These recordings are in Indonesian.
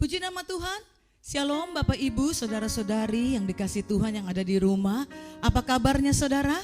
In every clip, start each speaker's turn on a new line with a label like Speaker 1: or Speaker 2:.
Speaker 1: Puji nama Tuhan. Shalom Bapak Ibu, saudara-saudari yang dikasih Tuhan yang ada di rumah. Apa kabarnya saudara?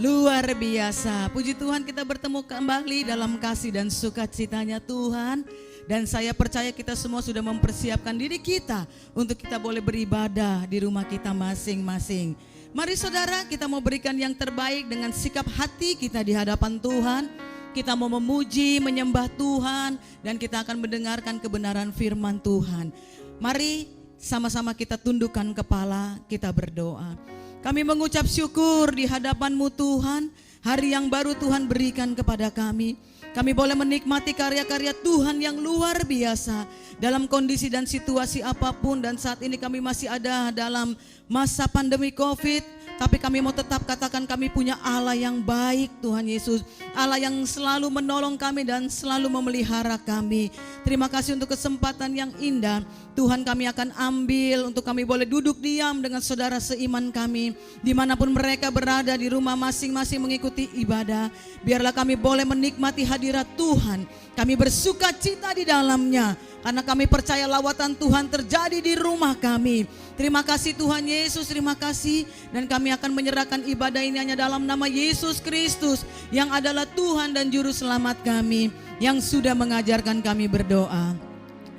Speaker 1: Luar biasa. Puji Tuhan kita bertemu kembali dalam kasih dan sukacitanya Tuhan. Dan saya percaya kita semua sudah mempersiapkan diri kita untuk kita boleh beribadah di rumah kita masing-masing. Mari saudara, kita mau berikan yang terbaik dengan sikap hati kita di hadapan Tuhan. Kita mau memuji, menyembah Tuhan, dan kita akan mendengarkan kebenaran firman Tuhan. Mari sama-sama kita tundukkan kepala, kita berdoa. Kami mengucap syukur di hadapan-Mu Tuhan, hari yang baru Tuhan berikan kepada kami. Kami boleh menikmati karya-karya Tuhan yang luar biasa dalam kondisi dan situasi apapun. Dan saat ini kami masih ada dalam masa pandemi COVID. Tapi kami mau tetap katakan kami punya Allah yang baik Tuhan Yesus. Allah yang selalu menolong kami dan selalu memelihara kami. Terima kasih untuk kesempatan yang indah. Tuhan kami akan ambil untuk kami boleh duduk diam dengan saudara seiman kami. Dimanapun mereka berada di rumah masing-masing mengikuti ibadah. Biarlah kami boleh menikmati hadirat Tuhan. Kami bersuka cita di dalamnya. Karena kami percaya lawatan Tuhan terjadi di rumah kami. Terima kasih Tuhan Yesus, terima kasih. Dan kami akan menyerahkan ibadah ini hanya dalam nama Yesus Kristus yang adalah Tuhan dan Juru Selamat kami, yang sudah mengajarkan kami berdoa.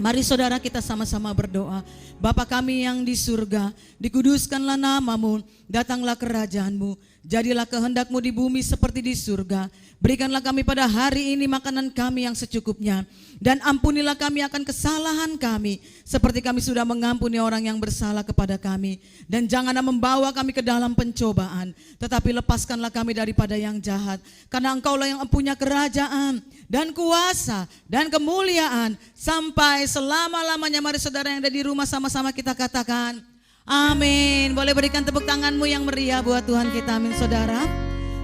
Speaker 1: Mari saudara kita sama-sama berdoa. Bapa kami yang di surga, dikuduskanlah nama-Mu, datanglah kerajaan-Mu, jadilah kehendak-Mu di bumi seperti di surga. Berikanlah kami pada hari ini makanan kami yang secukupnya. Dan ampunilah kami akan kesalahan kami, seperti kami sudah mengampuni orang yang bersalah kepada kami. Dan janganlah membawa kami ke dalam pencobaan, tetapi lepaskanlah kami daripada yang jahat. Karena Engkaulah yang punya kerajaan dan kuasa dan kemuliaan sampai selama-lamanya. Mari saudara yang ada di rumah sama-sama kita katakan amin. Boleh berikan tepuk tanganmu yang meriah buat Tuhan kita, amin saudara.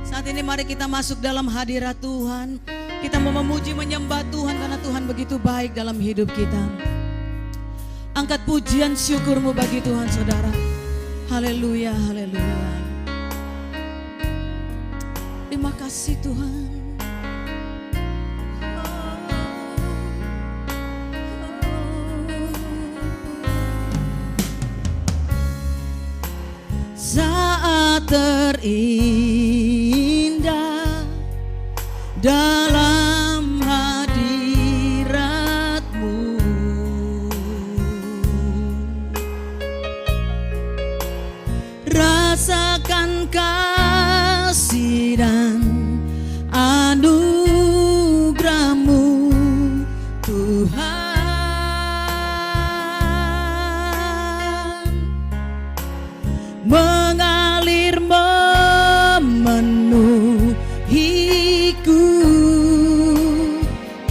Speaker 1: Saat ini mari kita masuk dalam hadirat Tuhan. Kita mau memuji menyembah Tuhan karena Tuhan begitu baik dalam hidup kita. Angkat pujian syukurmu bagi Tuhan saudara. Haleluya, haleluya. Terima kasih Tuhan. Saat terindah dalam hadirat-Mu, rasakan kasih dan anugerah-Mu Tuhan. Mengalir memenuhiku,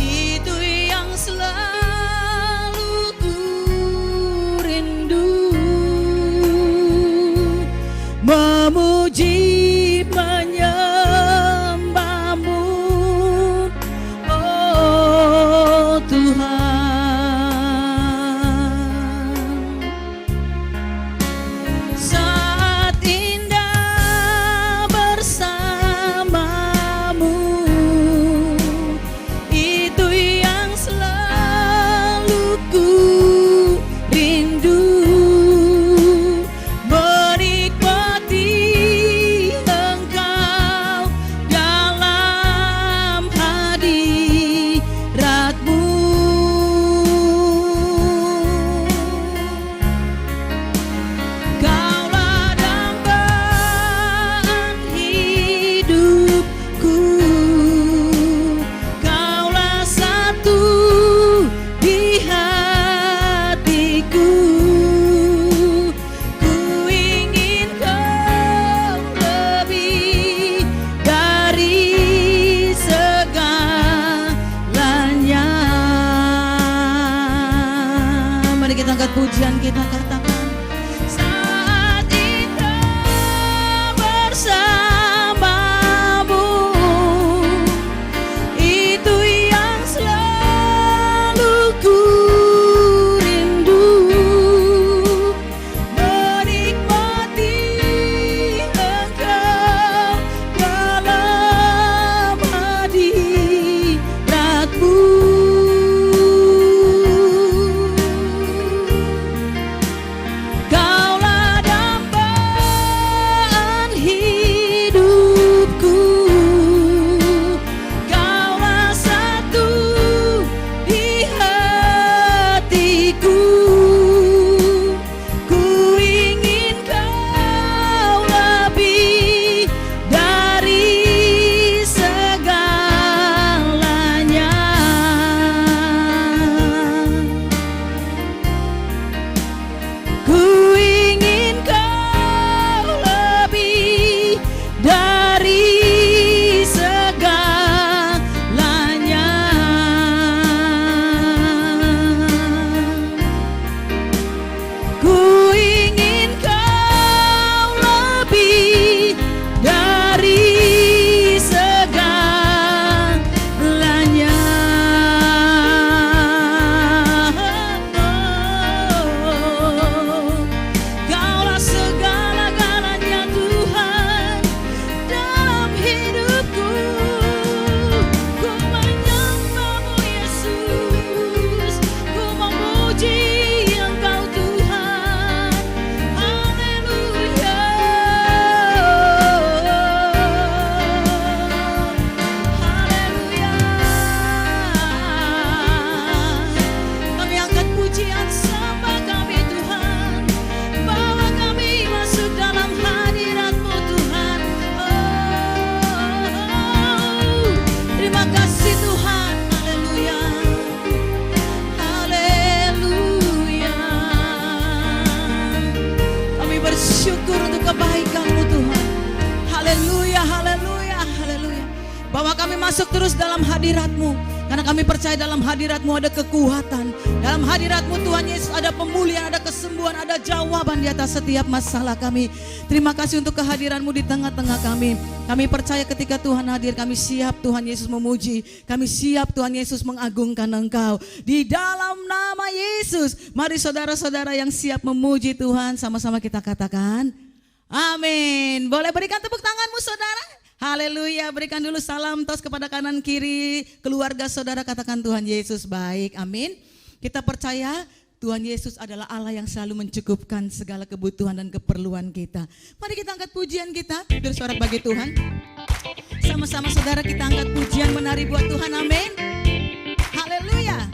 Speaker 1: itu yang selalu ku rindu. Memuji menyembah-Mu, oh Tuhan. Pujian kita katakan saat indah bersama-Mu, itu yang selalu ku rindu. Menikmati Engkau dalam hadirat-Mu. masuk terus dalam hadirat-Mu. Karena kami percaya dalam hadirat-Mu ada kekuatan. Dalam hadirat-Mu Tuhan Yesus ada pemulihan, ada kesembuhan, ada jawaban di atas setiap masalah kami. Terima kasih untuk kehadiran-Mu di tengah-tengah kami. Kami percaya ketika Tuhan hadir, kami siap Tuhan Yesus memuji. Kami siap Tuhan Yesus mengagungkan Engkau. Di dalam nama Yesus, mari saudara-saudara yang siap memuji Tuhan, sama-sama kita katakan, amin. Boleh berikan tepuk tanganmu saudara? Haleluya, berikan dulu salam tos kepada kanan kiri keluarga saudara, katakan Tuhan Yesus baik, amin. Kita percaya Tuhan Yesus adalah Allah yang selalu mencukupkan segala kebutuhan dan keperluan kita. Mari kita angkat pujian kita, bersorak bagi Tuhan. Sama-sama saudara kita angkat pujian menari buat Tuhan, amin. Haleluya.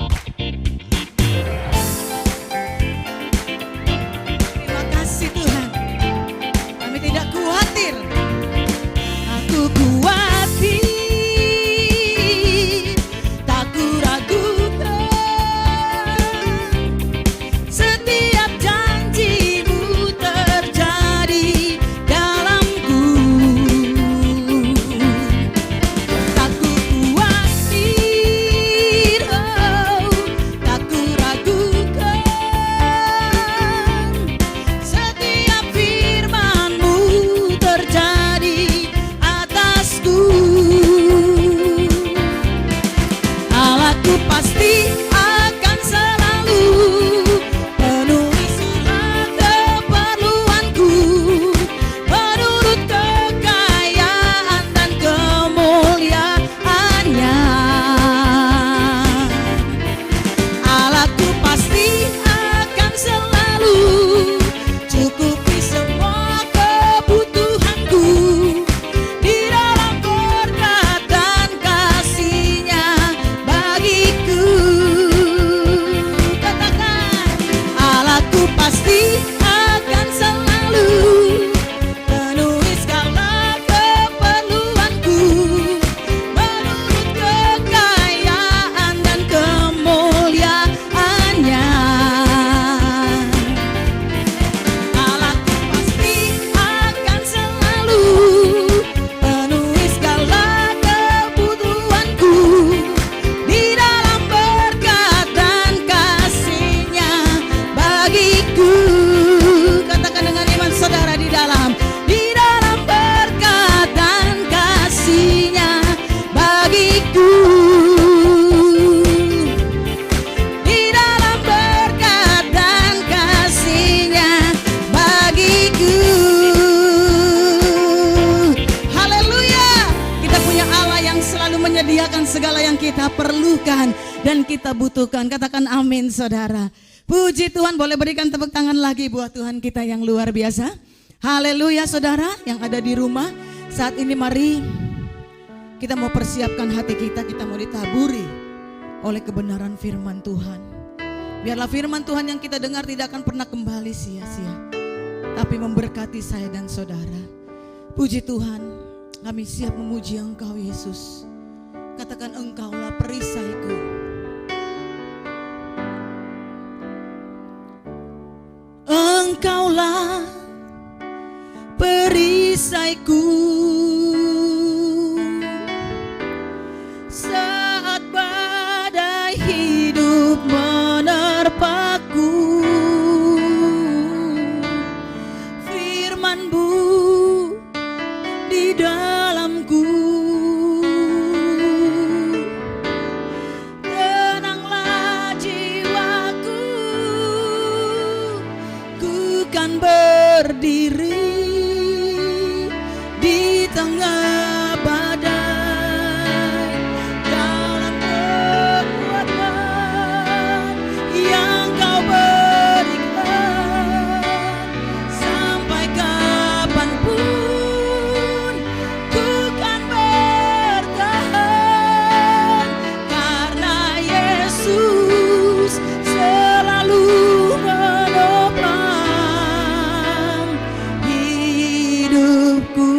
Speaker 1: Terima kasih Tuhan, kami tidak khawatir. Aku khawatir, tak kuragukan, setiap janji-Mu terjadi dalamku. Tak khawatir, oh, tak kuragukan, setiap firman-Mu terjadi atasku. Allahku pasti akan selalu penuhi segala keperluanku menurut kekayaan dan kemuliaan-Nya. Allahku pasti akan selalu cukupi semua kebutuhanku di dalam berkat dan kasih-Nya bagiku. Katakan, Allahku pasti akan selalu penuhi segala keperluanku menurut kekayaan dan kemuliaan-Nya. Allahku pasti akan selalu penuhi segala kebutuhanku di dalam berkat dan kasih-Nya bagiku. Katakan dengan iman saudara, di dalam berkat dan kasih-Nya bagiku. Di dalam berkat dan kasih-Nya bagiku. Haleluya. Kita punya Allah yang selalu menyediakan segala yang kita perlukan dan kita butuhkan. Katakan amin saudara. Puji Tuhan, boleh berikan tepuk tangan lagi buat Tuhan kita yang luar biasa. Haleluya saudara yang ada di rumah. Saat ini mari kita mau persiapkan hati kita, kita mau ditaburi oleh kebenaran firman Tuhan. Biarlah firman Tuhan yang kita dengar tidak akan pernah kembali sia-sia, tapi memberkati saya dan saudara. Puji Tuhan, kami siap memuji Engkau Yesus. Katakan, Engkaulah perisaiku. Engkaulah perisaiku saat badai hidup menerpaku. Firman-Mu di dalamku, tenanglah jiwaku, ku kan berdiri di tengah badai dalam kekuatan yang Kau berikan. Sampai kapanpun ku kan bertahan, karena Yesus selalu menopang hidupku.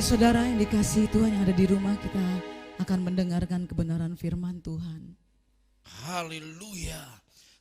Speaker 1: Jadi saudara yang dikasihi Tuhan yang ada di rumah, kita akan mendengarkan kebenaran firman Tuhan.
Speaker 2: Haleluya.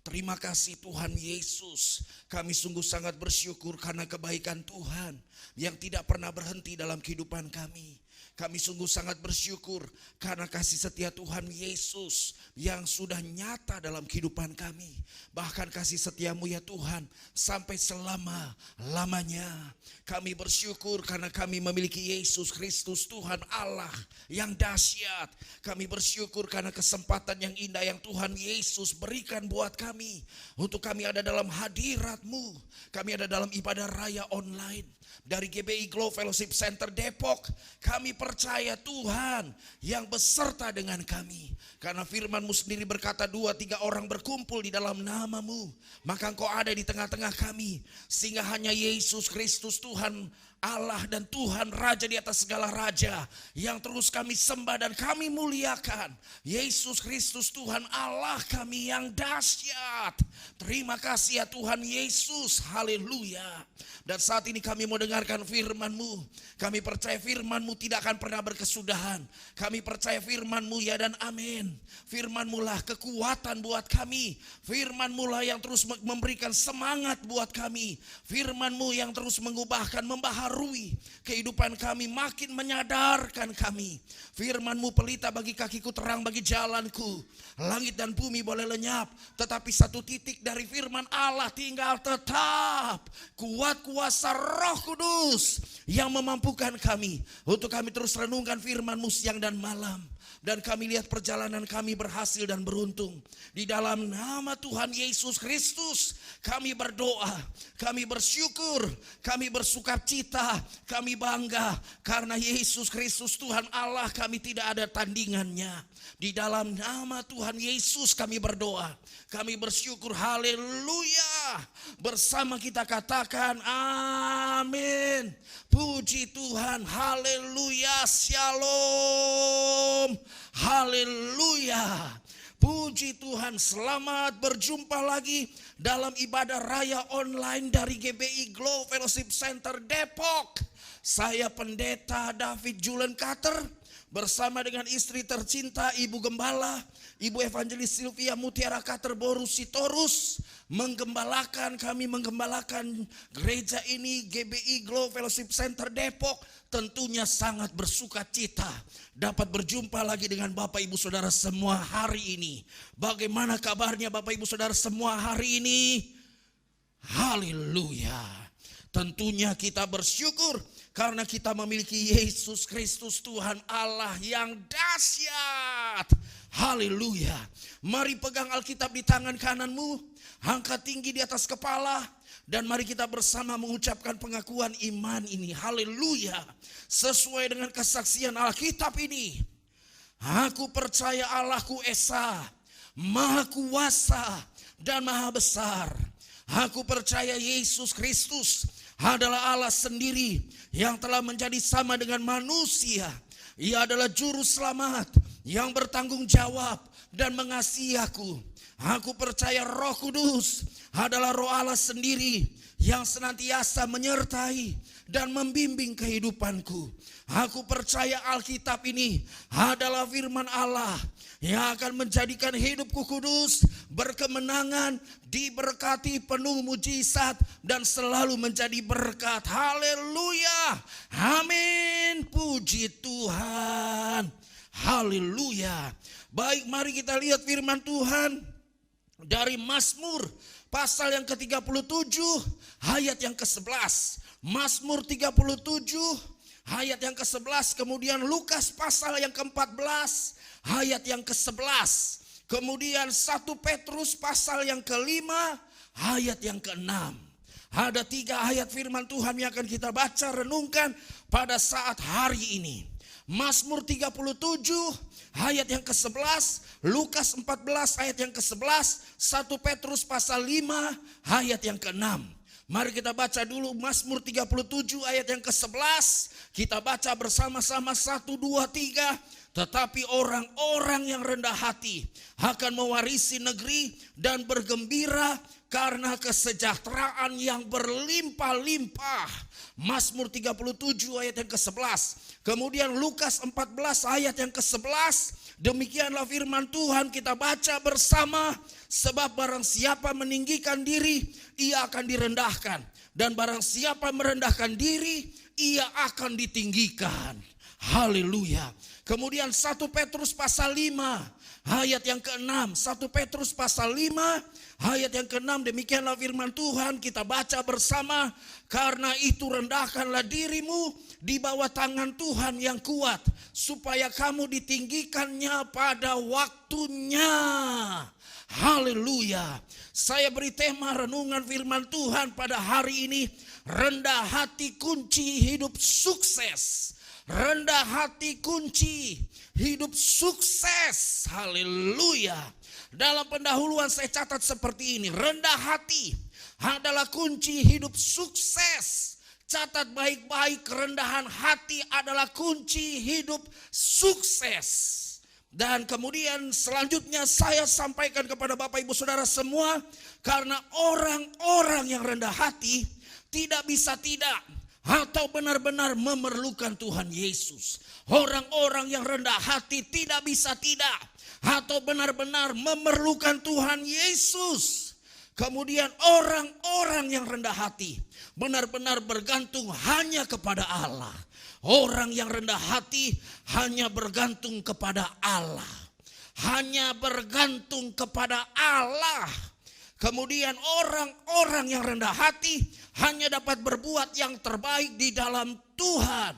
Speaker 2: Terima kasih Tuhan Yesus. Kami sungguh sangat bersyukur karena kebaikan Tuhan yang tidak pernah berhenti dalam kehidupan kami. Kami sungguh sangat bersyukur karena kasih setia Tuhan Yesus yang sudah nyata dalam kehidupan kami. Bahkan kasih setiamu ya Tuhan sampai selama-lamanya. Kami bersyukur karena kami memiliki Yesus Kristus Tuhan Allah yang dahsyat. Kami bersyukur karena kesempatan yang indah yang Tuhan Yesus berikan buat kami. Untuk kami ada dalam hadirat-Mu. Kami ada dalam ibadah raya online dari GBI Glow Fellowship Center Depok. Kami percaya Tuhan yang beserta dengan kami. Karena firman-Mu sendiri berkata 2-3 orang berkumpul di dalam nama-Mu, maka Engkau ada di tengah-tengah kami. Sehingga hanya Yesus Kristus Tuhan Allah dan Tuhan Raja di atas segala raja yang terus kami sembah dan kami muliakan. Yesus Kristus Tuhan Allah kami yang dahsyat. Terima kasih ya Tuhan Yesus. Haleluya. Dan saat ini kami mau dengarkan firman-Mu. Kami percaya firman-Mu tidak akan pernah berkesudahan. Kami percaya firman-Mu ya dan amin. Firman-Mu lah kekuatan buat kami. Firman-Mu lah yang terus memberikan semangat buat kami. Firman-Mu yang terus mengubahkan, membaharui kehidupan kami, makin menyadarkan kami. Firman-Mu pelita bagi kakiku, terang bagi jalanku. Langit dan bumi boleh lenyap, tetapi satu titik dari firman Allah tinggal tetap. Kuat kuasa Roh Kudus yang memampukan kami untuk kami terus renungkan firman-Mu siang dan malam. Dan kami lihat perjalanan kami berhasil dan beruntung. Di dalam nama Tuhan Yesus Kristus kami berdoa, kami bersyukur, kami bersukacita, kami bangga. Karena Yesus Kristus Tuhan Allah kami tidak ada tandingannya. Di dalam nama Tuhan Yesus kami berdoa, kami bersyukur, haleluya. Bersama kita katakan amin. Puji Tuhan, haleluya, shalom, haleluya. Puji Tuhan, selamat berjumpa lagi dalam ibadah raya online dari GBI Glow Fellowship Center Depok. Saya Pendeta David Julian Carter bersama dengan istri tercinta Ibu Gembala, Ibu Evangelis Sylvia Mutiara Carter Borus Sitorus, kami menggembalakan gereja ini GBI Glow Fellowship Center Depok. Tentunya sangat bersuka cita dapat berjumpa lagi dengan Bapak Ibu Saudara semua hari ini. Bagaimana kabarnya Bapak Ibu Saudara semua hari ini? Haleluya. Tentunya kita bersyukur karena kita memiliki Yesus Kristus Tuhan Allah yang dahsyat. Haleluya. Mari pegang Alkitab di tangan kananmu, angkat tinggi di atas kepala, dan mari kita bersama mengucapkan pengakuan iman ini. Haleluya. Sesuai dengan kesaksian Alkitab ini. Aku percaya Allahku Esa, Maha Kuasa dan Maha Besar. Aku percaya Yesus Kristus adalah Allah sendiri yang telah menjadi sama dengan manusia. Ia adalah juru selamat yang bertanggung jawab dan mengasihi aku. Aku percaya Roh Kudus adalah Roh Allah sendiri yang senantiasa menyertai dan membimbing kehidupanku. Aku percaya Alkitab ini adalah firman Allah yang akan menjadikan hidupku kudus, berkemenangan, diberkati, penuh mujizat, dan selalu menjadi berkat. Haleluya. Amin. Puji Tuhan. Haleluya. Baik, mari kita lihat firman Tuhan dari Mazmur pasal yang ke-37 ayat yang ke-11. Mazmur 37 ayat yang ke-11, kemudian Lukas pasal yang ke-14 ayat yang ke-11, kemudian 1 Petrus pasal yang ke-5 ayat yang ke-6. Ada 3 ayat firman Tuhan yang akan kita baca renungkan pada saat hari ini. Mazmur 37 ayat yang ke-11, Lukas 14 ayat yang ke-11, 1 Petrus pasal 5 ayat yang ke-6. Mari kita baca dulu Mazmur 37 ayat yang ke-11. Kita baca bersama-sama 1, 2, 3. Tetapi orang-orang yang rendah hati akan mewarisi negeri dan bergembira karena kesejahteraan yang berlimpah-limpah. Mazmur 37 ayat yang ke-11. Kemudian Lukas 14 ayat yang ke-11. Demikianlah firman Tuhan, kita baca bersama. Sebab barang siapa meninggikan diri, ia akan direndahkan. Dan barang siapa merendahkan diri, ia akan ditinggikan. Haleluya. Kemudian 1 Petrus pasal 5 ayat yang ke-6. 1 Petrus pasal 5 ayat yang ke-6. Demikianlah firman Tuhan, kita baca bersama. Karena itu rendahkanlah dirimu di bawah tangan Tuhan yang kuat, supaya kamu ditinggikannya pada waktunya. Haleluya. Saya beri tema renungan firman Tuhan pada hari ini, rendah hati kunci hidup sukses. Rendah hati kunci hidup sukses. Haleluya. Dalam pendahuluan saya catat seperti ini, rendah hati adalah kunci hidup sukses. Catat baik-baik, kerendahan hati adalah kunci hidup sukses. Dan kemudian selanjutnya saya sampaikan kepada Bapak Ibu Saudara semua, karena orang-orang yang rendah hati tidak bisa tidak atau benar-benar memerlukan Tuhan Yesus. Orang-orang yang rendah hati tidak bisa tidak atau benar-benar memerlukan Tuhan Yesus. Kemudian orang-orang yang rendah hati benar-benar bergantung hanya kepada Allah. Orang yang rendah hati hanya bergantung kepada Allah. Hanya bergantung kepada Allah. Kemudian orang-orang yang rendah hati hanya dapat berbuat yang terbaik di dalam Tuhan.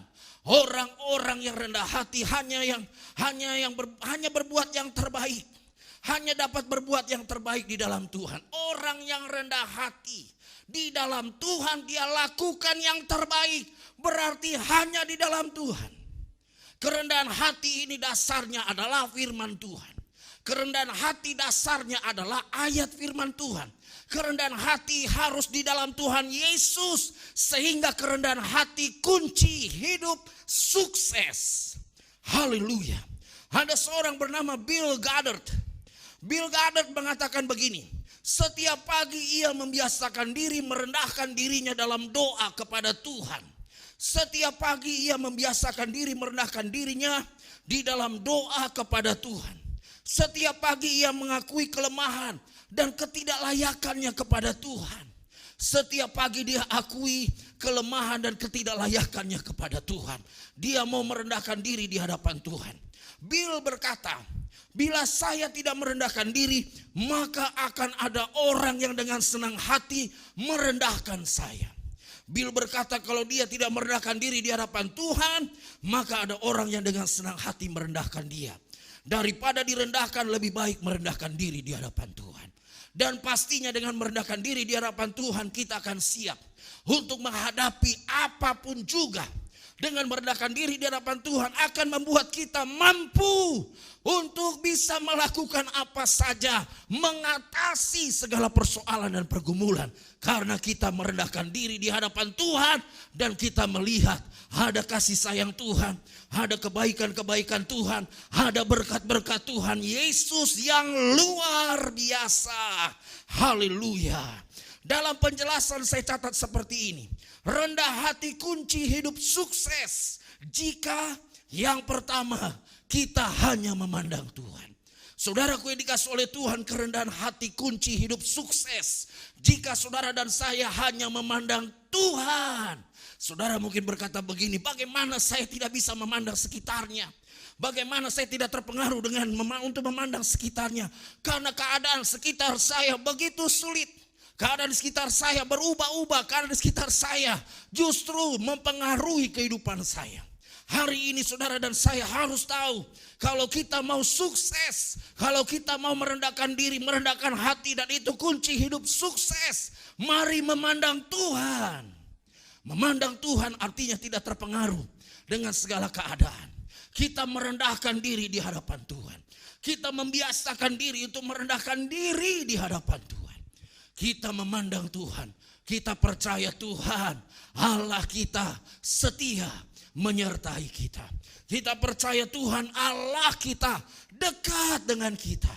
Speaker 2: Orang-orang yang rendah hati hanya berbuat yang terbaik. Hanya dapat berbuat yang terbaik di dalam Tuhan. Orang yang rendah hati di dalam Tuhan, dia lakukan yang terbaik. Berarti hanya di dalam Tuhan. Kerendahan hati ini dasarnya adalah firman Tuhan. Kerendahan hati dasarnya adalah ayat firman Tuhan. Kerendahan hati harus di dalam Tuhan Yesus. Sehingga kerendahan hati kunci hidup sukses. Haleluya. Ada seorang bernama Bill Goddard. Bill Goddard mengatakan begini. Setiap pagi ia membiasakan diri merendahkan dirinya dalam doa kepada Tuhan. Setiap pagi ia membiasakan diri merendahkan dirinya di dalam doa kepada Tuhan. Setiap pagi ia mengakui kelemahan dan ketidaklayakannya kepada Tuhan. Setiap pagi dia akui kelemahan dan ketidaklayakannya kepada Tuhan. Dia mau merendahkan diri di hadapan Tuhan. Bill berkata, bila saya tidak merendahkan diri, maka akan ada orang yang dengan senang hati merendahkan saya. Bill berkata, kalau dia tidak merendahkan diri di hadapan Tuhan, maka ada orang yang dengan senang hati merendahkan dia. Daripada direndahkan, lebih baik merendahkan diri di hadapan Tuhan. Dan pastinya dengan merendahkan diri di hadapan Tuhan, kita akan siap untuk menghadapi apapun juga. Dengan merendahkan diri di hadapan Tuhan akan membuat kita mampu untuk bisa melakukan apa saja, mengatasi segala persoalan dan pergumulan. Karena kita merendahkan diri di hadapan Tuhan dan kita melihat ada kasih sayang Tuhan, ada kebaikan-kebaikan Tuhan, ada berkat-berkat Tuhan Yesus yang luar biasa. Haleluya. Dalam penjelasan saya catat seperti ini. Rendah hati kunci hidup sukses jika yang pertama kita hanya memandang Tuhan. Saudaraku yang dikasih oleh Tuhan, kerendahan hati kunci hidup sukses jika saudara dan saya hanya memandang Tuhan. Saudara mungkin berkata begini, bagaimana saya tidak bisa memandang sekitarnya? Bagaimana saya tidak terpengaruh dengan untuk memandang sekitarnya? Karena keadaan sekitar saya begitu sulit. Keadaan di sekitar saya berubah-ubah. Keadaan di sekitar saya justru mempengaruhi kehidupan saya. Hari ini saudara dan saya harus tahu, kalau kita mau sukses, kalau kita mau merendahkan diri, merendahkan hati, dan itu kunci hidup sukses, mari memandang Tuhan. Memandang Tuhan artinya tidak terpengaruh dengan segala keadaan. Kita merendahkan diri di hadapan Tuhan. Kita membiasakan diri untuk merendahkan diri di hadapan Tuhan. Kita memandang Tuhan, kita percaya Tuhan, Allah kita setia menyertai kita. Kita percaya Tuhan Allah kita dekat dengan kita.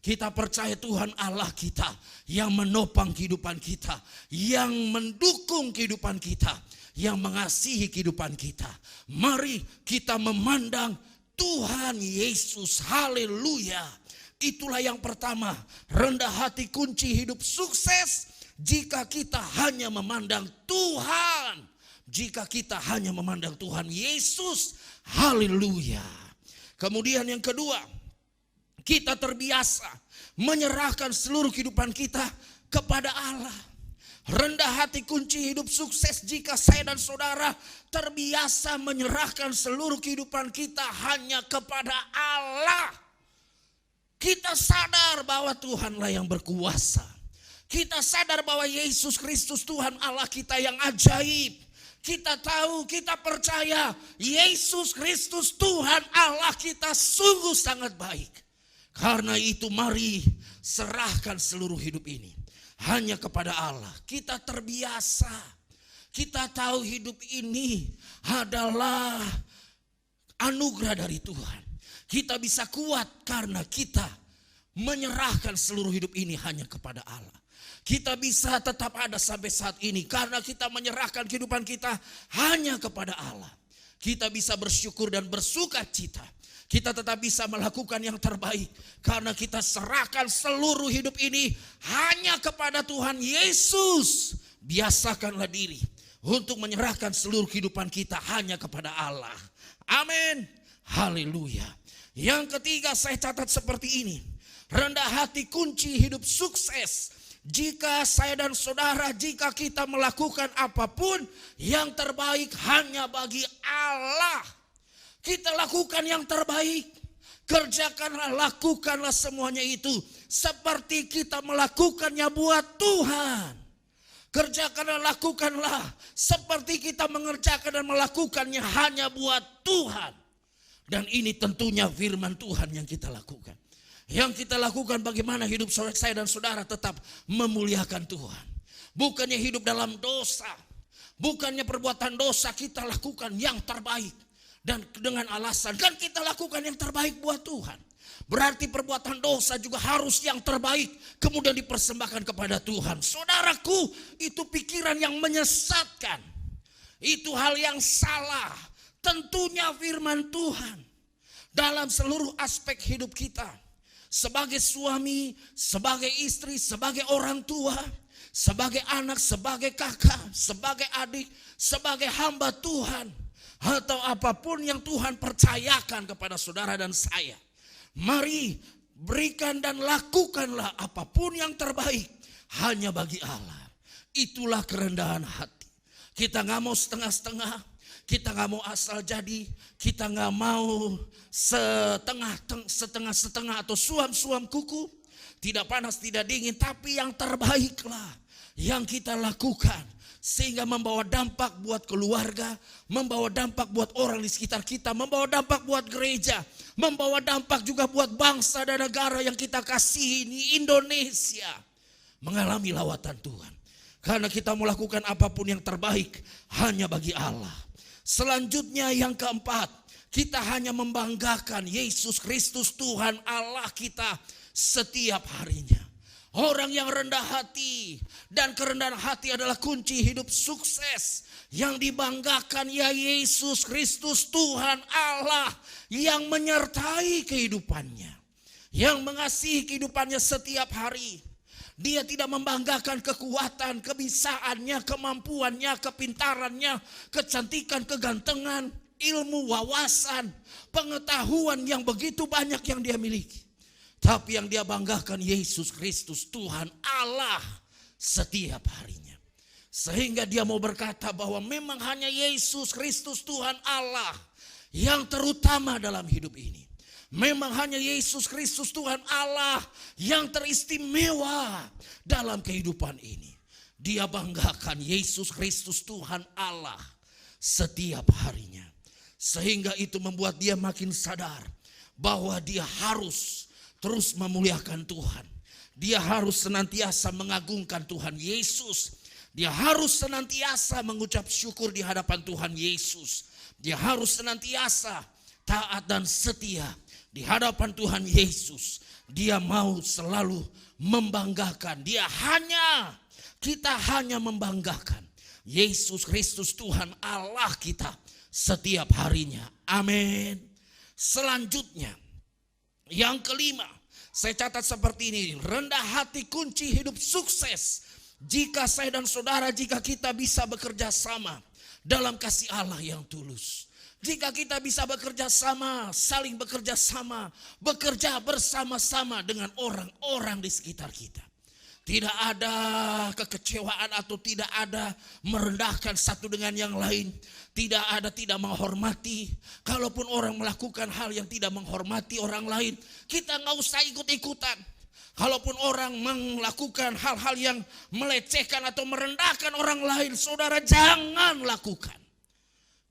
Speaker 2: Kita percaya Tuhan Allah kita yang menopang kehidupan kita, yang mendukung kehidupan kita, yang mengasihi kehidupan kita. Mari kita memandang Tuhan Yesus. Haleluya. Itulah yang pertama, rendah hati kunci hidup sukses. Jika kita hanya memandang Tuhan, jika kita hanya memandang Tuhan Yesus. Haleluya. Kemudian yang kedua, kita terbiasa menyerahkan seluruh kehidupan kita kepada Allah. Rendah hati kunci hidup sukses jika saya dan saudara terbiasa menyerahkan seluruh kehidupan kita hanya kepada Allah. Kita sadar bahwa Tuhanlah yang berkuasa. Kita sadar bahwa Yesus Kristus Tuhan Allah kita yang ajaib. Kita tahu, kita percaya Yesus Kristus Tuhan Allah kita sungguh sangat baik. Karena itu mari serahkan seluruh hidup ini hanya kepada Allah. Kita terbiasa, kita tahu hidup ini adalah anugerah dari Tuhan. Kita bisa kuat karena kita menyerahkan seluruh hidup ini hanya kepada Allah. Kita bisa tetap ada sampai saat ini karena kita menyerahkan kehidupan kita hanya kepada Allah. Kita bisa bersyukur dan bersuka cita. Kita tetap bisa melakukan yang terbaik karena kita serahkan seluruh hidup ini hanya kepada Tuhan Yesus. Biasakanlah diri untuk menyerahkan seluruh kehidupan kita hanya kepada Allah. Amin. Haleluya. Yang ketiga saya catat seperti ini. Rendah hati kunci hidup sukses. Jika saya dan saudara, jika kita melakukan apapun yang terbaik hanya bagi Allah. Kita lakukan yang terbaik. Kerjakanlah, lakukanlah semuanya itu seperti kita melakukannya buat Tuhan. Kerjakanlah, lakukanlah seperti kita mengerjakan dan melakukannya hanya buat Tuhan. Dan ini tentunya firman Tuhan yang kita lakukan. Yang kita lakukan bagaimana hidup saya dan saudara tetap memuliakan Tuhan. Bukannya hidup dalam dosa. Bukannya perbuatan dosa kita lakukan yang terbaik. Dan dengan alasan kan kita lakukan yang terbaik buat Tuhan. Berarti perbuatan dosa juga harus yang terbaik. Kemudian dipersembahkan kepada Tuhan. Saudaraku, itu pikiran yang menyesatkan. Itu hal yang salah. Tentunya firman Tuhan. Dalam seluruh aspek hidup kita. Sebagai suami, sebagai istri, sebagai orang tua. Sebagai anak, sebagai kakak, sebagai adik, sebagai hamba Tuhan. Atau apapun yang Tuhan percayakan kepada saudara dan saya. Mari berikan dan lakukanlah apapun yang terbaik hanya bagi Allah. Itulah kerendahan hati. Kita gak mau setengah-setengah. Kita gak mau asal jadi. Kita gak mau setengah-setengah atau suam-suam kuku. Tidak panas, tidak dingin. Tapi yang terbaiklah yang kita lakukan. Sehingga membawa dampak buat keluarga, membawa dampak buat orang di sekitar kita, membawa dampak buat gereja, membawa dampak juga buat bangsa dan negara yang kita kasihi ini, Indonesia. Mengalami lawatan Tuhan. Karena kita melakukan apapun yang terbaik hanya bagi Allah. Selanjutnya yang keempat, kita hanya membanggakan Yesus Kristus Tuhan Allah kita setiap harinya. Orang yang rendah hati dan kerendahan hati adalah kunci hidup sukses. Yang dibanggakan ya Yesus Kristus Tuhan Allah yang menyertai kehidupannya. Yang mengasihi kehidupannya setiap hari. Dia tidak membanggakan kekuatan, kebisaannya, kemampuannya, kepintarannya, kecantikan, kegantengan, ilmu, wawasan, pengetahuan yang begitu banyak yang dia miliki. Tapi yang dia banggakan Yesus Kristus Tuhan Allah setiap harinya. Sehingga dia mau berkata bahwa memang hanya Yesus Kristus Tuhan Allah yang terutama dalam hidup ini. Memang hanya Yesus Kristus Tuhan Allah yang teristimewa dalam kehidupan ini. Dia banggakan Yesus Kristus Tuhan Allah setiap harinya. Sehingga itu membuat dia makin sadar bahwa dia harus terus memuliakan Tuhan. Dia harus senantiasa mengagungkan Tuhan Yesus. Dia harus senantiasa mengucap syukur di hadapan Tuhan Yesus. Dia harus senantiasa taat dan setia di hadapan Tuhan Yesus. Dia mau selalu membanggakan. Kita hanya membanggakan Yesus Kristus Tuhan Allah kita setiap harinya. Amin. Selanjutnya, yang kelima, saya catat seperti ini. Rendah hati kunci hidup sukses. Jika saya dan saudara, jika kita bisa bekerja sama dalam kasih Allah yang tulus. Jika kita bisa bekerja sama, saling bekerja sama, bekerja bersama-sama dengan orang-orang di sekitar kita. Tidak ada kekecewaan atau tidak ada merendahkan satu dengan yang lain. Tidak ada tidak menghormati. Kalaupun orang melakukan hal yang tidak menghormati orang lain, kita nggak usah ikut-ikutan. Kalaupun orang melakukan hal-hal yang melecehkan atau merendahkan orang lain, saudara jangan lakukan.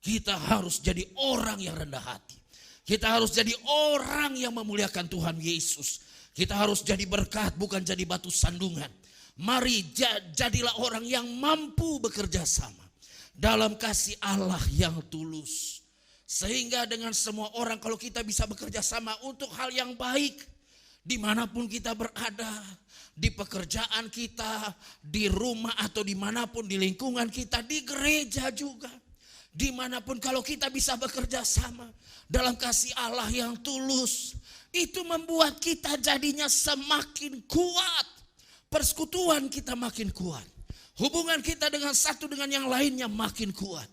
Speaker 2: Kita harus jadi orang yang rendah hati. Kita harus jadi orang yang memuliakan Tuhan Yesus. Kita harus jadi berkat, bukan jadi batu sandungan. Mari jadilah orang yang mampu bekerja sama dalam kasih Allah yang tulus. Sehingga dengan semua orang, kalau kita bisa bekerja sama untuk hal yang baik, dimanapun kita berada, di pekerjaan kita, di rumah atau dimanapun di lingkungan kita, di gereja juga. Dimanapun kalau kita bisa bekerja sama dalam kasih Allah yang tulus, itu membuat kita jadinya semakin kuat. Persekutuan kita makin kuat. Hubungan kita dengan satu dengan yang lainnya makin kuat.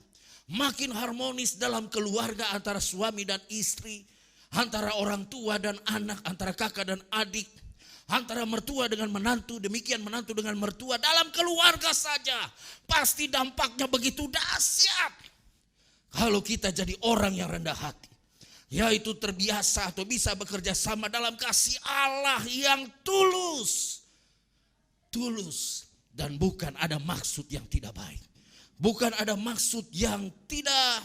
Speaker 2: Makin harmonis dalam keluarga antara suami dan istri. Antara orang tua dan anak, antara kakak dan adik. Antara mertua dengan menantu, demikian menantu dengan mertua. Dalam keluarga saja pasti dampaknya begitu dahsyat. Kalau kita jadi orang yang rendah hati. Yaitu terbiasa atau bisa bekerja sama dalam kasih Allah yang tulus. Tulus dan bukan ada maksud yang tidak baik. Bukan ada maksud yang tidak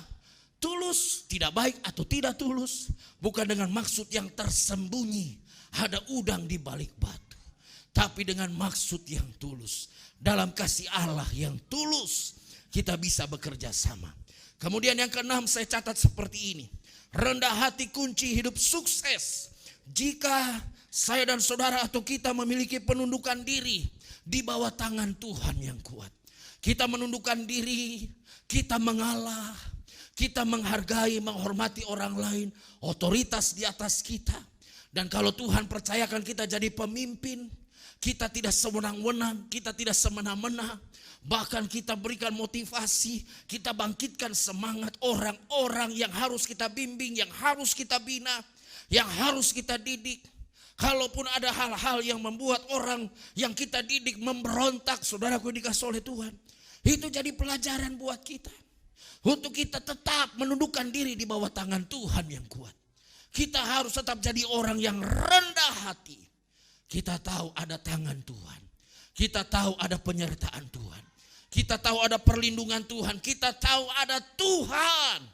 Speaker 2: tulus, tidak baik atau tidak tulus. Bukan dengan maksud yang tersembunyi, ada udang di balik batu. Tapi dengan maksud yang tulus. Dalam kasih Allah yang tulus kita bisa bekerja sama. Kemudian yang keenam saya catat seperti ini. Rendah hati kunci hidup sukses. Jika saya dan saudara atau kita memiliki penundukan diri di bawah tangan Tuhan yang kuat. Kita menundukkan diri, kita mengalah, kita menghargai, menghormati orang lain, otoritas di atas kita. Dan kalau Tuhan percayakan kita jadi pemimpin, kita tidak sewenang-wenang, kita tidak semena-mena. Bahkan kita berikan motivasi, kita bangkitkan semangat orang-orang yang harus kita bimbing, yang harus kita bina, yang harus kita didik. Kalaupun ada hal-hal yang membuat orang yang kita didik memberontak, saudaraku dikasih oleh Tuhan. Itu jadi pelajaran buat kita. Untuk kita tetap menundukkan diri di bawah tangan Tuhan yang kuat. Kita harus tetap jadi orang yang rendah hati. Kita tahu ada tangan Tuhan. Kita tahu ada penyertaan Tuhan. Kita tahu ada perlindungan Tuhan. Kita tahu ada Tuhan.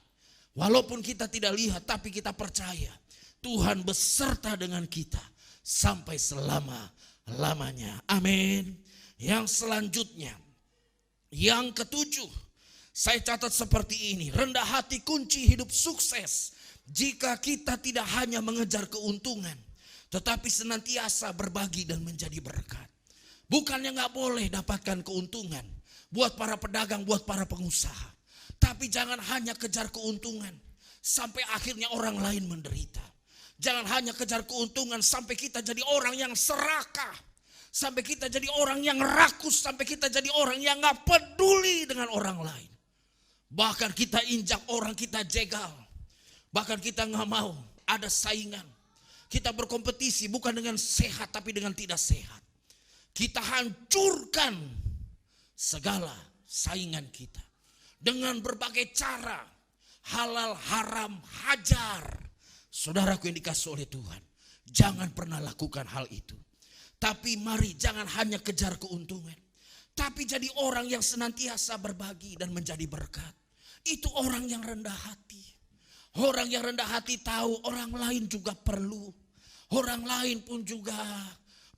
Speaker 2: Walaupun kita tidak lihat, tapi kita percaya Tuhan beserta dengan kita sampai selama-lamanya. Amin. Yang selanjutnya, yang ketujuh, saya catat seperti ini. Rendah hati kunci hidup sukses. Jika kita tidak hanya mengejar keuntungan, tetapi senantiasa berbagi dan menjadi berkat. Bukannya gak boleh dapatkan keuntungan buat para pedagang, buat para pengusaha. Tapi jangan hanya kejar keuntungan sampai akhirnya orang lain menderita. Jangan hanya kejar keuntungan sampai kita jadi orang yang serakah. Sampai kita jadi orang yang rakus. Sampai kita jadi orang yang gak peduli dengan orang lain. Bahkan kita injak orang, kita jegal. Bahkan kita gak mau ada saingan. Kita berkompetisi bukan dengan sehat tapi dengan tidak sehat. Kita hancurkan segala saingan kita. Dengan berbagai cara. Halal, haram, hajar. Saudaraku yang dikasih oleh Tuhan. Jangan pernah lakukan hal itu. Tapi mari jangan hanya kejar keuntungan. Tapi jadi orang yang senantiasa berbagi dan menjadi berkat. Itu orang yang rendah hati. Orang yang rendah hati tahu orang lain juga perlu. Orang lain pun juga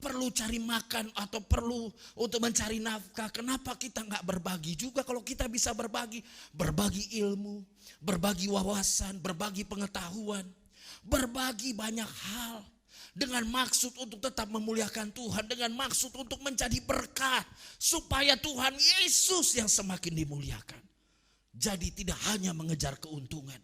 Speaker 2: perlu cari makan atau perlu untuk mencari nafkah. Kenapa kita nggak berbagi juga kalau kita bisa berbagi? Berbagi ilmu, berbagi wawasan, berbagi pengetahuan, berbagi banyak hal. Dengan maksud untuk tetap memuliakan Tuhan, dengan maksud untuk menjadi berkat. Supaya Tuhan Yesus yang semakin dimuliakan. Jadi tidak hanya mengejar keuntungan.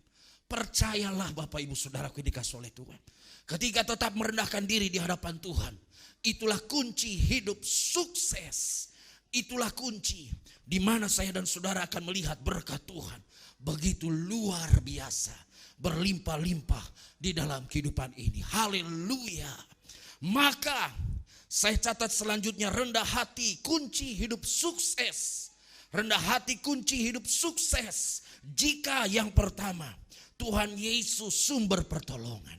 Speaker 2: Percayalah Bapak Ibu Saudaraku yang dikasihi oleh Tuhan. Ketika tetap merendahkan diri di hadapan Tuhan, itulah kunci hidup sukses. Itulah kunci di mana saya dan saudara akan melihat berkat Tuhan begitu luar biasa, berlimpah-limpah di dalam kehidupan ini. Haleluya. Maka saya catat selanjutnya, rendah hati kunci hidup sukses. Rendah hati kunci hidup sukses. Jika yang pertama, Tuhan Yesus sumber pertolongan.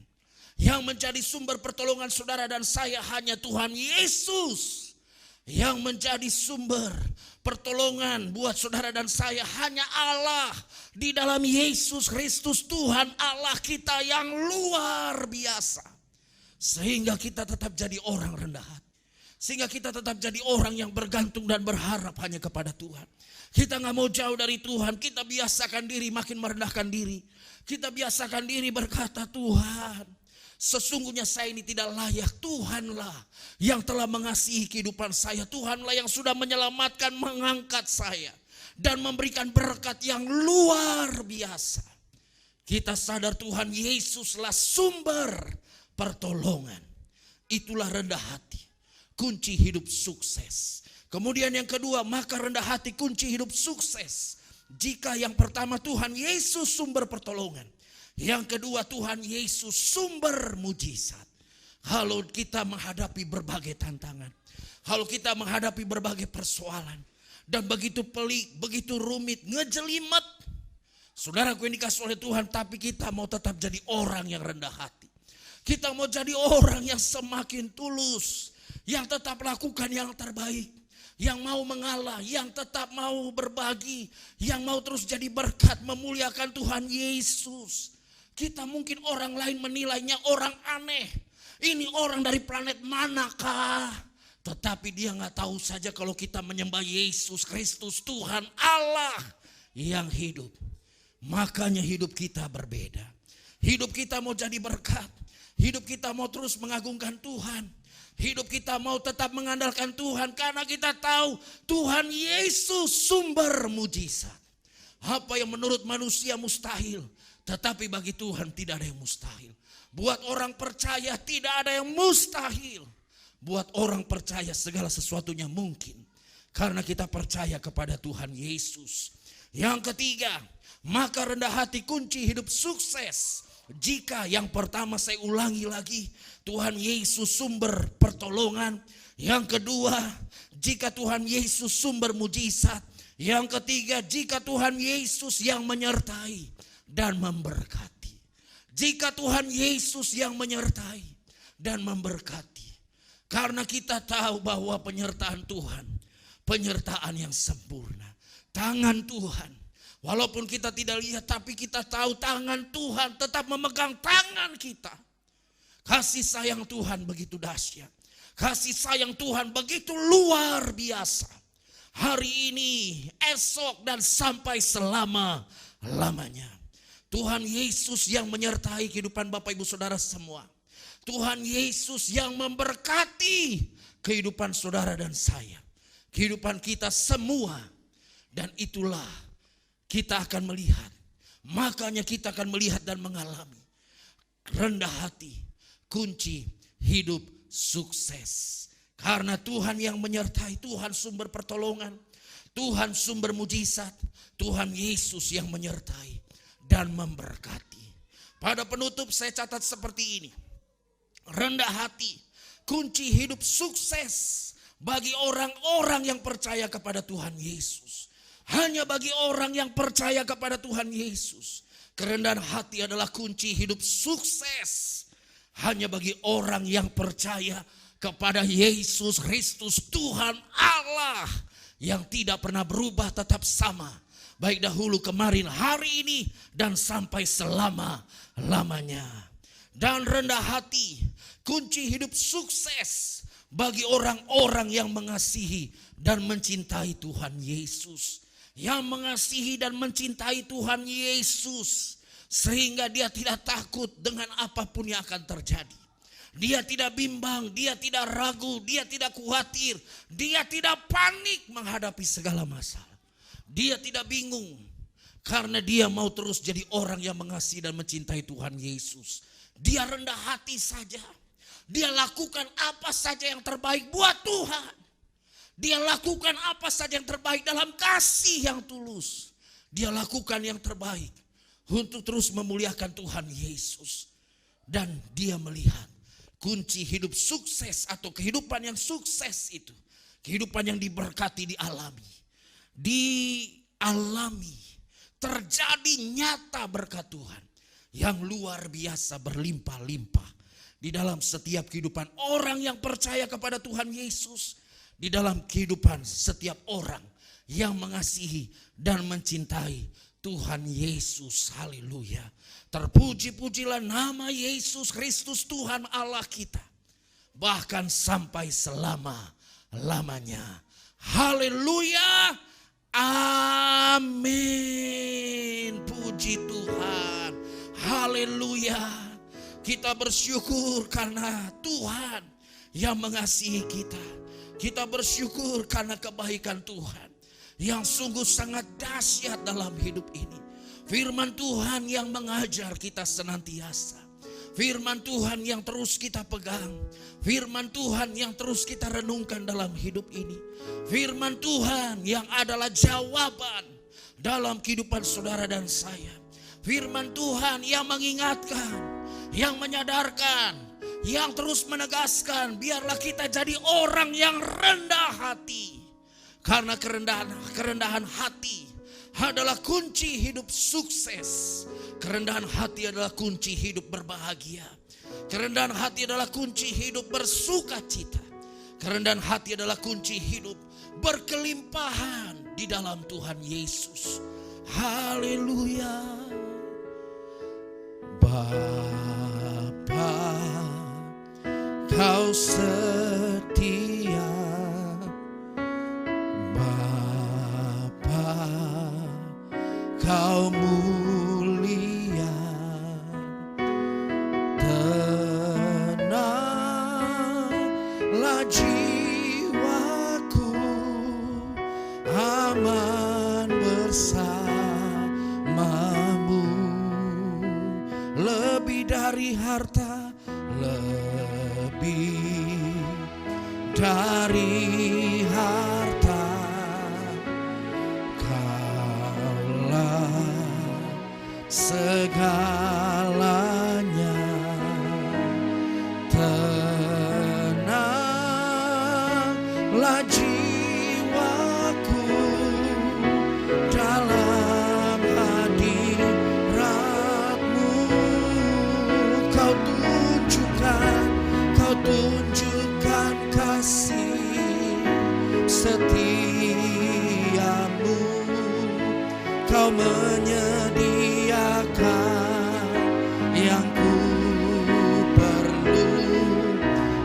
Speaker 2: Yang menjadi sumber pertolongan saudara dan saya hanya Tuhan Yesus. Yang menjadi sumber pertolongan buat saudara dan saya hanya Allah. Di dalam Yesus Kristus Tuhan Allah kita yang luar biasa. Sehingga kita tetap jadi orang rendah hati. Sehingga kita tetap jadi orang yang bergantung dan berharap hanya kepada Tuhan. Kita gak mau jauh dari Tuhan. Kita biasakan diri makin merendahkan diri. Kita biasakan diri berkata, Tuhan, sesungguhnya saya ini tidak layak. Tuhanlah yang telah mengasihi kehidupan saya. Tuhanlah yang sudah menyelamatkan, mengangkat saya. Dan memberikan berkat yang luar biasa. Kita sadar Tuhan Yesuslah sumber pertolongan. Itulah rendah hati. Kunci hidup sukses. Kemudian yang kedua, maka rendah hati kunci hidup sukses. Jika yang pertama Tuhan Yesus sumber pertolongan. Yang kedua Tuhan Yesus sumber mujizat. Kalau kita menghadapi berbagai tantangan. Kalau kita menghadapi berbagai persoalan. Dan begitu pelik, begitu rumit, ngejelimet. Saudaraku yang dikasihi oleh Tuhan, tapi kita mau tetap jadi orang yang rendah hati. Kita mau jadi orang yang semakin tulus. Yang tetap lakukan yang terbaik. Yang mau mengalah, yang tetap mau berbagi. Yang mau terus jadi berkat, memuliakan Tuhan Yesus. Kita mungkin orang lain menilainya orang aneh. Ini orang dari planet manakah? Tetapi dia gak tahu saja kalau kita menyembah Yesus Kristus Tuhan Allah yang hidup. Makanya hidup kita berbeda. Hidup kita mau jadi berkat. Hidup kita mau terus mengagungkan Tuhan. Hidup kita mau tetap mengandalkan Tuhan. Karena kita tahu Tuhan Yesus sumber mujizat. Apa yang menurut manusia mustahil. Tetapi bagi Tuhan tidak ada yang mustahil. Buat orang percaya tidak ada yang mustahil. Buat orang percaya segala sesuatunya mungkin. Karena kita percaya kepada Tuhan Yesus. Yang ketiga, maka rendah hati kunci hidup sukses. Jika yang pertama saya ulangi lagi, Tuhan Yesus sumber pertolongan. Yang kedua, jika Tuhan Yesus sumber mujizat. Yang ketiga, jika Tuhan Yesus yang menyertai dan memberkati. Jika Tuhan Yesus yang menyertai dan memberkati. Karena kita tahu bahwa penyertaan Tuhan, penyertaan yang sempurna. Tangan Tuhan, walaupun kita tidak lihat, tapi kita tahu tangan Tuhan tetap memegang tangan kita. Kasih sayang Tuhan begitu dahsyat. Kasih sayang Tuhan begitu luar biasa. Hari ini, esok, dan sampai selama-lamanya. Tuhan Yesus yang menyertai kehidupan Bapak Ibu Saudara semua. Tuhan Yesus yang memberkati kehidupan saudara dan saya. Kehidupan kita semua. Dan itulah kita akan melihat. Makanya kita akan melihat dan mengalami. Rendah hati, kunci hidup sukses. Karena Tuhan yang menyertai, Tuhan sumber pertolongan. Tuhan sumber mujizat. Tuhan Yesus yang menyertai dan memberkati. Pada penutup saya catat seperti ini. Rendah hati, kunci hidup sukses bagi orang-orang yang percaya kepada Tuhan Yesus. Hanya bagi orang yang percaya kepada Tuhan Yesus. Kerendahan hati adalah kunci hidup sukses. Hanya bagi orang yang percaya kepada Yesus Kristus Tuhan Allah. Yang tidak pernah berubah, tetap sama. Baik dahulu, kemarin, hari ini, dan sampai selama-lamanya. Dan rendah hati, kunci hidup sukses bagi orang-orang yang mengasihi dan mencintai Tuhan Yesus. Yang mengasihi dan mencintai Tuhan Yesus, sehingga dia tidak takut dengan apapun yang akan terjadi. Dia tidak bimbang, dia tidak ragu, dia tidak khawatir, dia tidak panik menghadapi segala masalah. Dia tidak bingung, karena dia mau terus jadi orang yang mengasihi dan mencintai Tuhan Yesus. Dia rendah hati saja. Dia lakukan apa saja yang terbaik buat Tuhan. Dia lakukan apa saja yang terbaik dalam kasih yang tulus. Dia lakukan yang terbaik untuk terus memuliakan Tuhan Yesus. Dan dia melihat kunci hidup sukses atau kehidupan yang sukses itu, kehidupan yang diberkati dialami, terjadi nyata berkat Tuhan yang luar biasa berlimpah-limpah di dalam setiap kehidupan orang yang percaya kepada Tuhan Yesus, di dalam kehidupan setiap orang yang mengasihi dan mencintai Tuhan Yesus. Haleluya. Terpuji-pujilah nama Yesus Kristus Tuhan Allah kita, bahkan sampai selama-lamanya. Haleluya. Amin. Puji Tuhan. Haleluya. Kita bersyukur karena Tuhan yang mengasihi kita. Kita bersyukur karena kebaikan Tuhan yang sungguh sangat dahsyat dalam hidup ini. Firman Tuhan yang mengajar kita senantiasa. Firman Tuhan yang terus kita pegang. Firman Tuhan yang terus kita renungkan dalam hidup ini. Firman Tuhan yang adalah jawaban dalam kehidupan saudara dan saya. Firman Tuhan yang mengingatkan, yang menyadarkan, yang terus menegaskan, biarlah kita jadi orang yang rendah hati. Karena kerendahan hati adalah kunci hidup sukses. Kerendahan hati adalah kunci hidup berbahagia. Kerendahan hati adalah kunci hidup bersukacita. Kerendahan hati adalah kunci hidup berkelimpahan di dalam Tuhan Yesus. Haleluya. Bapa, Kau setia. Bapa, Kau mulia. Tenanglah jiwaku, aman bersamamu. Lebih dari harta, lebih dari harta, Kaulah segalanya. Tenanglah jiwaku dalam hadirat-Mu. Kau tunjukkan kasih setiamu. Kau menyediakan yang ku perlu.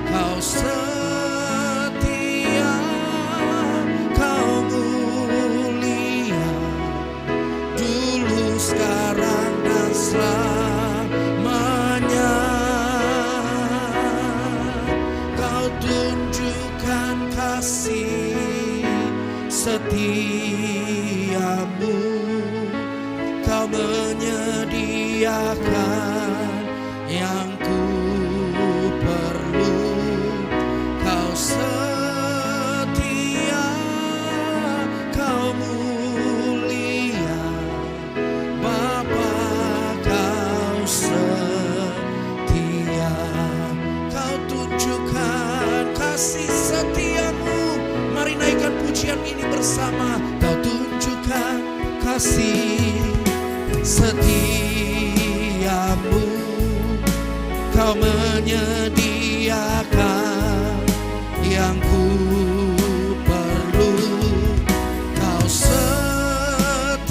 Speaker 2: Kau setia, Kau mulia, dulu, sekarang, dan selamanya. Kau tunjukkan kasih setiamu. Kau menyediakan yang ku perlu. Kau setia, Kau mulia, Bapa, Kau setia. Kau tunjukkan kasih setiamu. Mari naikkan pujian ini bersama. Kau tunjukkan kasih setiamu. Kau menyediakan yang ku perlu. Kau setia,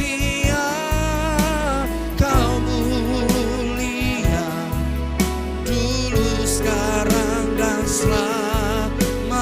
Speaker 2: Kau mulia, dulu, sekarang, dan selamanya.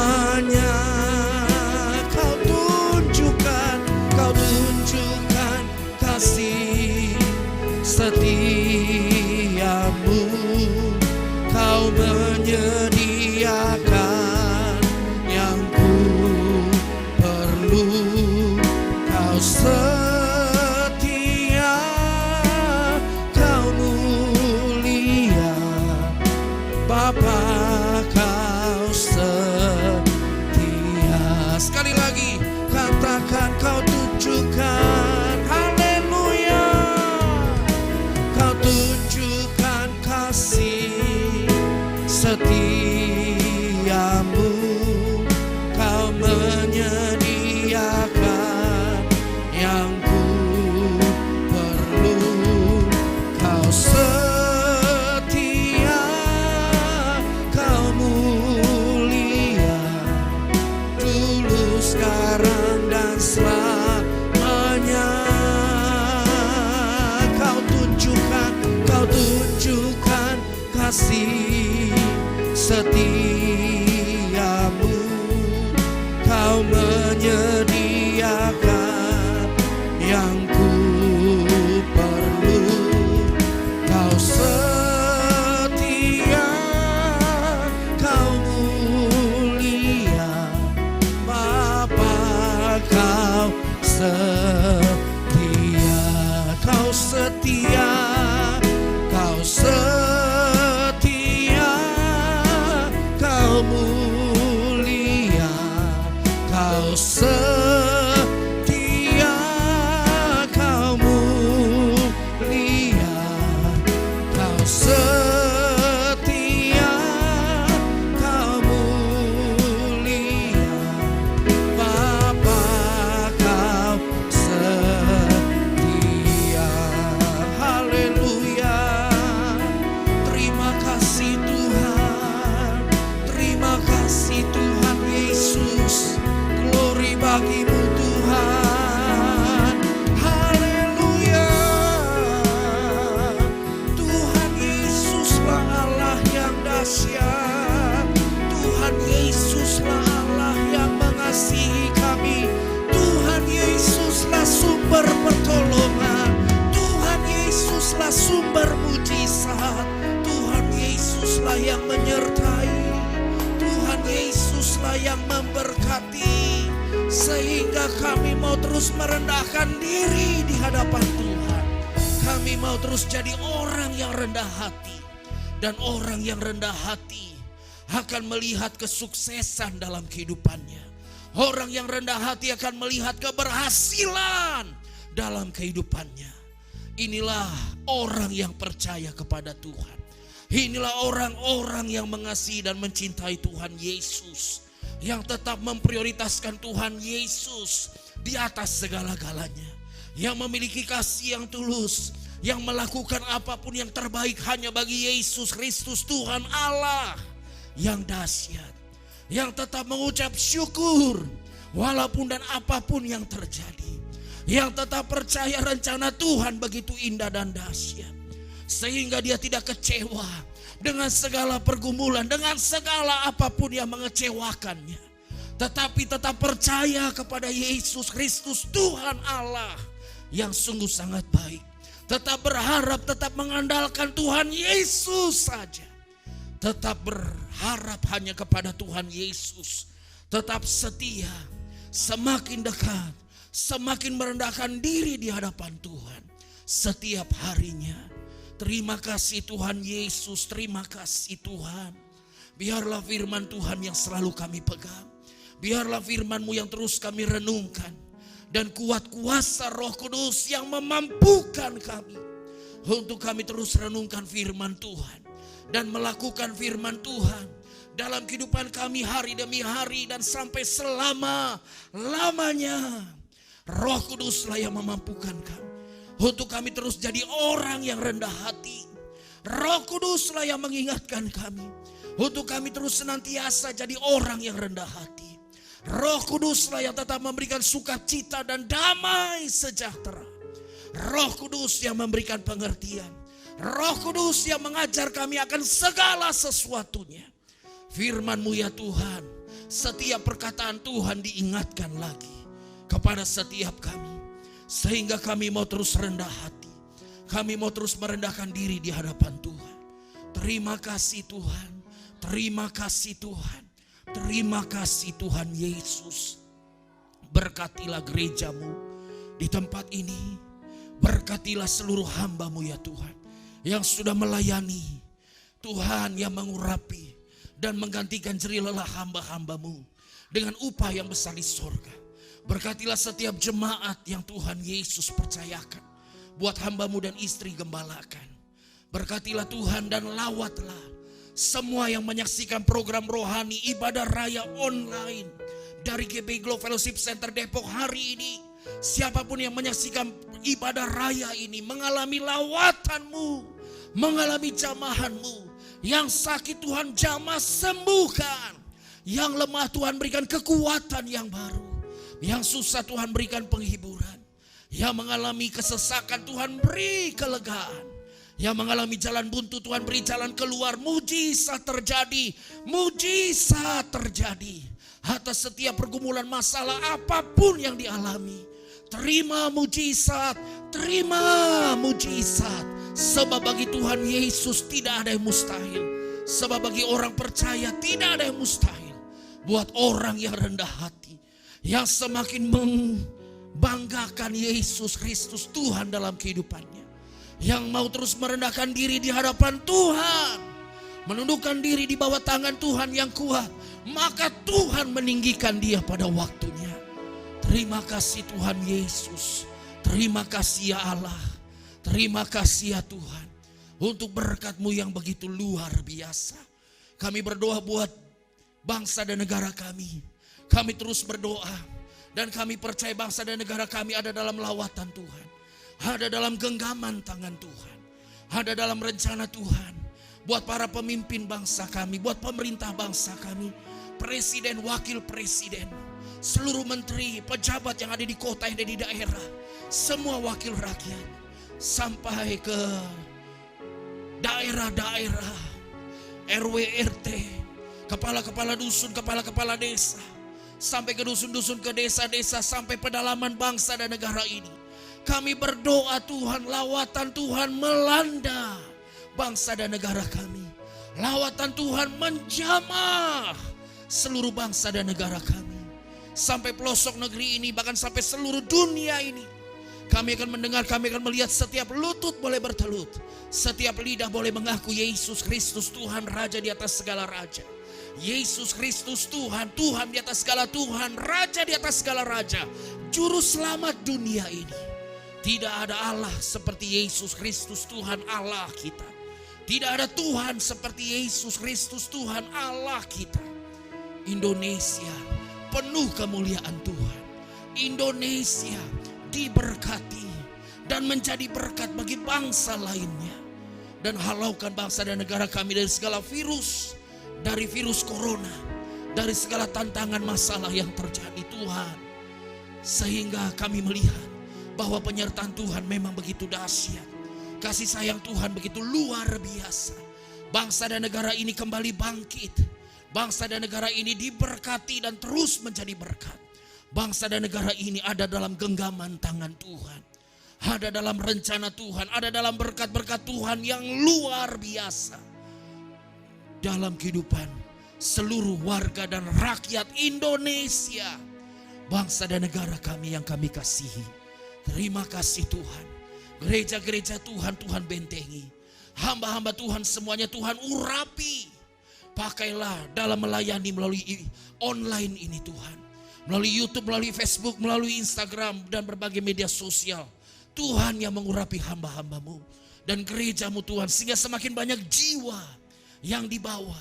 Speaker 2: dan selamanya. Kau tunjukkan kasih setiamu. Kau menyediakan yang ku perlu. Kau setia, kau mulia, Bapa, kau setia. Kau setia, kau setia, kau mulia, kau setia, kau mulia, kau setia, kau mulia, Bapa, kau setia. Haleluya. Terima kasih Tuhan, terima kasih Tuhan Yesus. Glory bagimu Tuhan. Haleluya. Tuhan Yesuslah Allah yang dahsyat. Tuhan Yesuslah Allah yang mengasihi kami. Tuhan Yesuslah sumber pertolongan. Tuhan Yesuslah sumber mujizat. Tuhan Yesuslah yang menyertai. Tuhan Yesuslah yang memberkati. Sehingga kami mau terus merendahkan diri di hadapan Tuhan. Kami mau terus jadi orang yang rendah hati. Dan orang yang rendah hati akan melihat kesuksesan dalam kehidupannya. Orang yang rendah hati akan melihat keberhasilan dalam kehidupannya. Inilah orang yang percaya kepada Tuhan. Inilah orang-orang yang mengasihi dan mencintai Tuhan Yesus. Yang tetap memprioritaskan Tuhan Yesus di atas segala-galanya. Yang memiliki kasih yang tulus. Yang melakukan apapun yang terbaik hanya bagi Yesus Kristus Tuhan Allah yang dahsyat. Yang tetap mengucap syukur walaupun dan apapun yang terjadi. Yang tetap percaya rencana Tuhan begitu indah dan dahsyat. Sehingga dia tidak kecewa dengan segala pergumulan, dengan segala apapun yang mengecewakannya. Tetapi tetap percaya kepada Yesus Kristus Tuhan Allah yang sungguh sangat baik. Tetap berharap, tetap mengandalkan Tuhan Yesus saja. Tetap berharap hanya kepada Tuhan Yesus. Tetap setia, semakin dekat, semakin merendahkan diri di hadapan Tuhan setiap harinya. Terima kasih Tuhan Yesus, terima kasih Tuhan. Biarlah firman Tuhan yang selalu kami pegang. Biarlah firman-Mu yang terus kami renungkan. Dan kuat kuasa Roh Kudus yang memampukan kami untuk kami terus renungkan firman Tuhan. Dan melakukan firman Tuhan dalam kehidupan kami hari demi hari dan sampai selama-lamanya. Roh Kuduslah yang memampukan kami untuk kami terus jadi orang yang rendah hati. Roh Kuduslah yang mengingatkan kami untuk kami terus senantiasa jadi orang yang rendah hati. Roh Kuduslah yang tetap memberikan sukacita dan damai sejahtera. Roh Kudus yang memberikan pengertian. Roh Kudus yang mengajar kami akan segala sesuatunya. Firman-Mu ya Tuhan, setiap perkataan Tuhan diingatkan lagi kepada setiap kami. Sehingga kami mau terus rendah hati. Kami mau terus merendahkan diri di hadapan Tuhan. Terima kasih Tuhan. Terima kasih Tuhan. Terima kasih Tuhan Yesus. Berkatilah gereja-Mu di tempat ini. Berkatilah seluruh hamba-Mu ya Tuhan. Yang sudah melayani. Tuhan yang mengurapi dan menggantikan jerih lelah hamba-hamba-Mu dengan upah yang besar di sorga. Berkatilah setiap jemaat yang Tuhan Yesus percayakan buat hamba-Mu dan istri gembalakan. Berkatilah Tuhan dan lawatlah semua yang menyaksikan program rohani ibadah raya online dari GBI Glow Fellowship Center Depok hari ini. Siapapun yang menyaksikan ibadah raya ini mengalami lawatan-Mu, mengalami jamahan-Mu. Yang sakit Tuhan jamah sembuhkan, yang lemah Tuhan berikan kekuatan yang baru. Yang susah Tuhan berikan penghiburan. Yang mengalami kesesakan Tuhan beri kelegaan. Yang mengalami jalan buntu Tuhan beri jalan keluar. Mujizat terjadi. Mujizat terjadi. Atas setiap pergumulan masalah apapun yang dialami. Terima mujizat. Terima mujizat. Sebab bagi Tuhan Yesus tidak ada yang mustahil. Sebab bagi orang percaya tidak ada yang mustahil. Buat orang yang rendah hati. Yang semakin membanggakan Yesus Kristus Tuhan dalam kehidupannya. Yang mau terus merendahkan diri di hadapan Tuhan. Menundukkan diri di bawah tangan Tuhan yang kuat. Maka Tuhan meninggikan dia pada waktunya. Terima kasih Tuhan Yesus. Terima kasih ya Allah. Terima kasih ya Tuhan. Untuk berkat-Mu yang begitu luar biasa. Kami berdoa buat bangsa dan negara kami. Kami terus berdoa. Dan kami percaya bangsa dan negara kami ada dalam lawatan Tuhan. Ada dalam genggaman tangan Tuhan. Ada dalam rencana Tuhan. Buat para pemimpin bangsa kami. Buat pemerintah bangsa kami. Presiden, wakil presiden. Seluruh menteri, pejabat yang ada di kota, yang ada di daerah. Semua wakil rakyat. Sampai ke daerah-daerah. RW, RT. Kepala-kepala dusun, kepala-kepala desa. Sampai ke dusun-dusun, ke desa-desa, sampai pedalaman bangsa dan negara ini. Kami berdoa Tuhan, lawatan Tuhan melanda bangsa dan negara kami. Lawatan Tuhan menjamah seluruh bangsa dan negara kami. Sampai pelosok negeri ini, bahkan sampai seluruh dunia ini. Kami akan mendengar, kami akan melihat setiap lutut boleh bertelut. Setiap lidah boleh mengaku Yesus Kristus Tuhan Raja di atas segala raja. Yesus Kristus Tuhan, Tuhan di atas segala Tuhan, Raja di atas segala raja, Juru selamat dunia ini. Tidak ada Allah seperti Yesus Kristus Tuhan Allah kita. Tidak ada Tuhan seperti Yesus Kristus Tuhan Allah kita. Indonesia penuh kemuliaan Tuhan. Indonesia diberkati dan menjadi berkat bagi bangsa lainnya. Dan halaukan bangsa dan negara kami dari segala virus. Dari virus corona, dari segala tantangan masalah yang terjadi Tuhan. Sehingga kami melihat bahwa penyertaan Tuhan memang begitu dahsyat. Kasih sayang Tuhan begitu luar biasa. Bangsa dan negara ini kembali bangkit. Bangsa dan negara ini diberkati dan terus menjadi berkat. Bangsa dan negara ini ada dalam genggaman tangan Tuhan. Ada dalam rencana Tuhan, ada dalam berkat-berkat Tuhan yang luar biasa. Dalam kehidupan seluruh warga dan rakyat Indonesia. Bangsa dan negara kami yang kami kasihi. Terima kasih Tuhan. Gereja-gereja Tuhan, Tuhan bentengi. Hamba-hamba Tuhan semuanya Tuhan urapi. Pakailah dalam melayani melalui online ini Tuhan. Melalui YouTube, melalui Facebook, melalui Instagram dan berbagai media sosial. Tuhan yang mengurapi hamba-hambamu. Dan gerejamu Tuhan. Sehingga semakin banyak jiwa yang dibawa,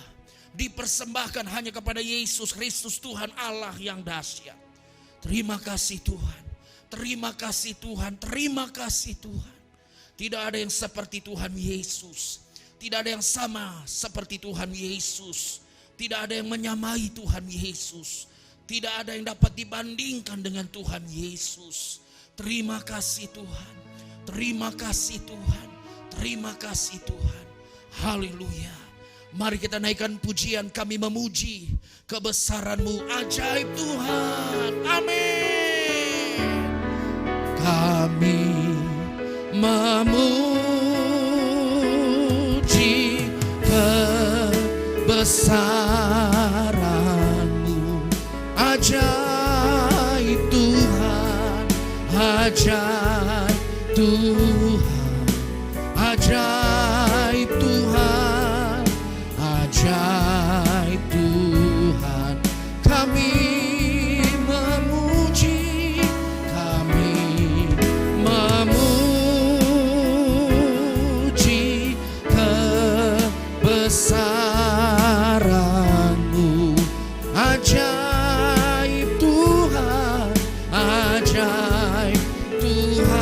Speaker 2: dipersembahkan hanya kepada Yesus Kristus Tuhan Allah yang dahsyat. Terima kasih Tuhan. Terima kasih Tuhan. Terima kasih Tuhan. Tidak ada yang seperti Tuhan Yesus. Tidak ada yang sama seperti Tuhan Yesus. Tidak ada yang menyamai Tuhan Yesus. Tidak ada yang dapat dibandingkan dengan Tuhan Yesus. Terima kasih Tuhan. Terima kasih Tuhan. Terima kasih Tuhan. Haleluya. Mari kita naikkan pujian, kami memuji kebesaran-Mu, ajaib Tuhan. Amin. Kami memuji kebesaran-Mu, ajaib Tuhan, ajaib Tuhan, ajaib Tuhan. Ajaib Tuhan, kami memuji kebesaran-Mu. Ajaib Tuhan, ajaib Tuhan.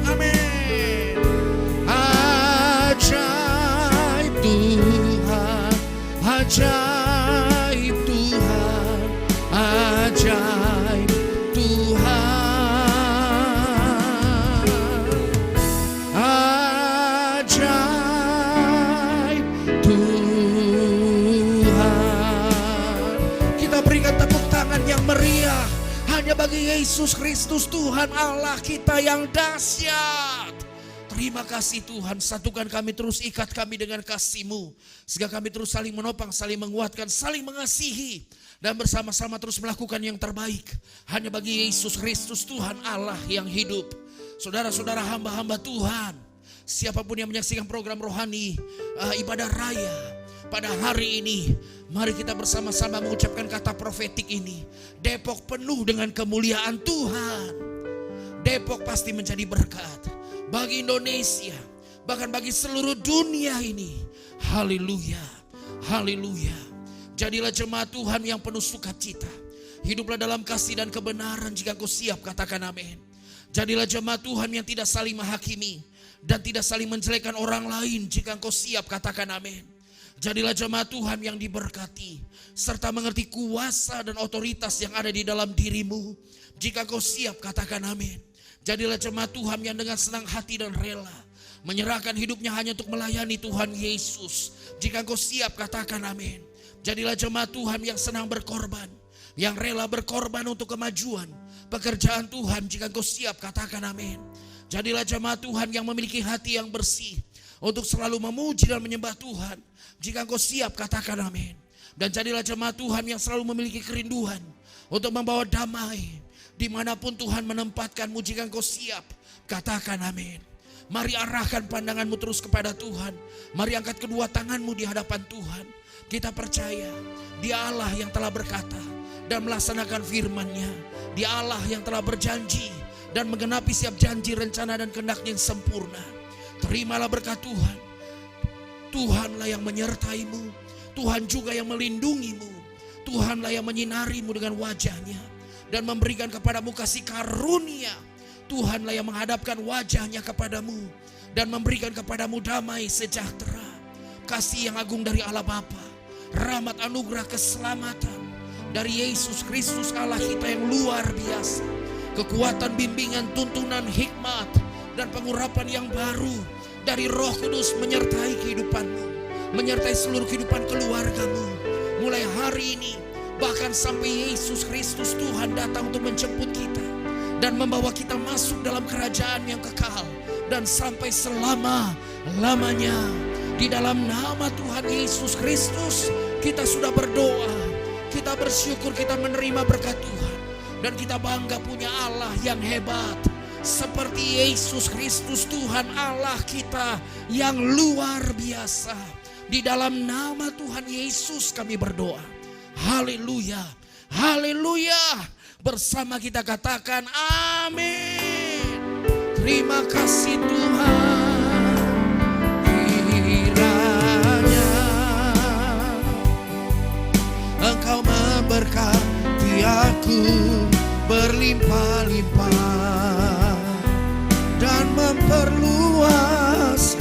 Speaker 2: Amin. Ajaib Tuhan, ajaib Tuhan, ajaib ajaib Tuhan, ajaib Tuhan. Kita berikan tepuk tangan yang meriah hanya bagi Yesus Kristus Tuhan Allah kita yang dahsyat. Terima kasih Tuhan, satukan kami terus, ikat kami dengan kasih-Mu. Sehingga kami terus saling menopang, saling menguatkan, saling mengasihi. Dan bersama-sama terus melakukan yang terbaik. Hanya bagi Yesus Kristus Tuhan Allah yang hidup. Saudara-saudara hamba-hamba Tuhan, siapapun yang menyaksikan program rohani ibadah raya pada hari ini, mari kita bersama-sama mengucapkan kata profetik ini. Depok penuh dengan kemuliaan Tuhan. Depok pasti menjadi berkat bagi Indonesia, bahkan bagi seluruh dunia ini. Haleluya, haleluya. Jadilah jemaat Tuhan yang penuh sukacita. Hiduplah dalam kasih dan kebenaran. Jika kau siap, katakan amin. Jadilah jemaat Tuhan yang tidak saling menghakimi dan tidak saling menjelekkan orang lain. Jika kau siap, katakan amin. Jadilah jemaat Tuhan yang diberkati serta mengerti kuasa dan otoritas yang ada di dalam dirimu. Jika kau siap, katakan amin. Jadilah jemaat Tuhan yang dengan senang hati dan rela menyerahkan hidupnya hanya untuk melayani Tuhan Yesus. Jika kau siap, katakan amin. Jadilah jemaat Tuhan yang senang berkorban, yang rela berkorban untuk kemajuan pekerjaan Tuhan. Jika kau siap, katakan amin. Jadilah jemaat Tuhan yang memiliki hati yang bersih untuk selalu memuji dan menyembah Tuhan. Jika kau siap, katakan amin. Dan jadilah jemaat Tuhan yang selalu memiliki kerinduan untuk membawa damai dimanapun Tuhan menempatkanmu. Jika engkau siap, katakan amin. Mari arahkan pandanganmu terus kepada Tuhan. Mari angkat kedua tanganmu di hadapan Tuhan. Kita percaya Dia Allah yang telah berkata dan melaksanakan firman-Nya. Dia Allah yang telah berjanji dan menggenapi setiap janji, rencana dan kehendak yang sempurna. Terimalah berkat Tuhan. Tuhanlah yang menyertaimu. Tuhan juga yang melindungimu. Tuhanlah yang menyinarimu dengan wajah-Nya dan memberikan kepadamu kasih karunia. Tuhanlah yang menghadapkan wajah-Nya kepadamu dan memberikan kepadamu damai sejahtera. Kasih yang agung dari Allah Bapa, rahmat anugerah keselamatan dari Yesus Kristus Allah kita yang luar biasa, kekuatan, bimbingan, tuntunan, hikmat dan pengurapan yang baru dari Roh Kudus menyertai kehidupanmu, menyertai seluruh kehidupan keluargamu mulai hari ini. Bahkan sampai Yesus Kristus Tuhan datang untuk menjemput kita dan membawa kita masuk dalam kerajaan yang kekal dan sampai selama-lamanya. Di dalam nama Tuhan Yesus Kristus kita sudah berdoa, kita bersyukur, kita menerima berkat Tuhan. Dan kita bangga punya Allah yang hebat seperti Yesus Kristus Tuhan Allah kita yang luar biasa. Di dalam nama Tuhan Yesus kami berdoa. Haleluya, haleluya. Bersama kita katakan amin. Terima kasih Tuhan. Kiranya Engkau memberkati aku berlimpah-limpah dan memperluas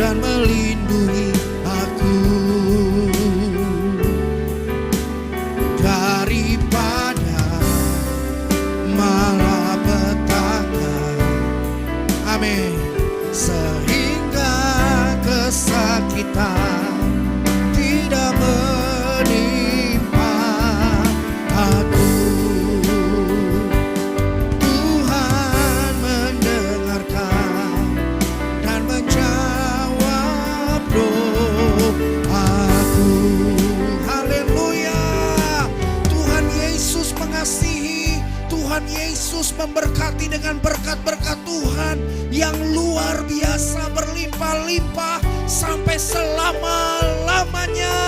Speaker 2: dan melindungi aku daripada malapetaka. Amin. Sehingga kesakitan tidak menimpa aku. Tuhan mendengarkan dan menjawab doaku. Haleluya. Tuhan Yesus mengasihi, Tuhan Yesus memberkati dengan berkat-berkat Tuhan yang luar biasa berlimpah-limpah sampai selama-lamanya.